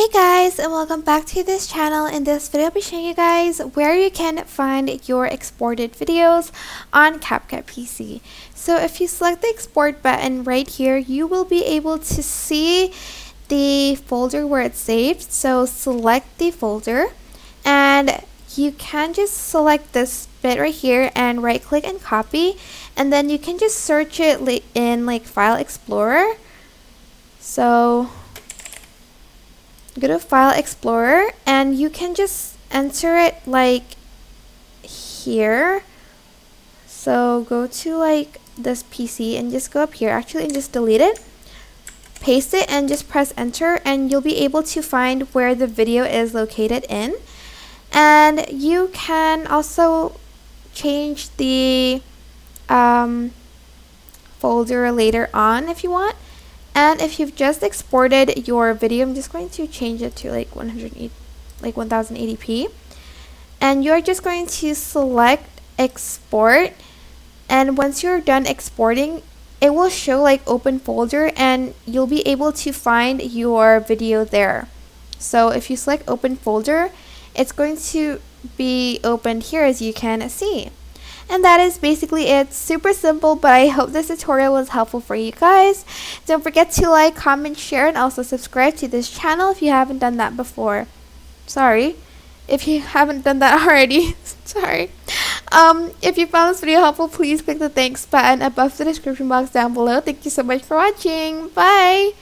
Hey guys, and welcome back to this channel. In this video I'll be showing you guys where you can find your exported videos on CapCut PC. So if you select the export button right here, you will be able to see the folder where it's saved. So select the folder and you can just select this bit right here and right click and copy, and then you can just search it in File Explorer. So go to File Explorer and you can just enter it here. So go to this PC and just go up here actually and just delete it, paste it, and just press enter, and you'll be able to find where the video is located in. And you can also change the folder later on if you want. And if you've just exported your video, I'm just going to change it to 1080p, and you're just going to select export, and once you're done exporting, it will show open folder and you'll be able to find your video there. So if you select open folder, it's going to be opened here, as you can see. And that is basically it. Super simple, but I hope this tutorial was helpful for you guys. Don't forget to like, comment, share, and also subscribe to this channel if you haven't done that before. Sorry if you haven't done that already. Sorry. If you found this video helpful, please click the thanks button above the description box down below. Thank you so much for watching. Bye.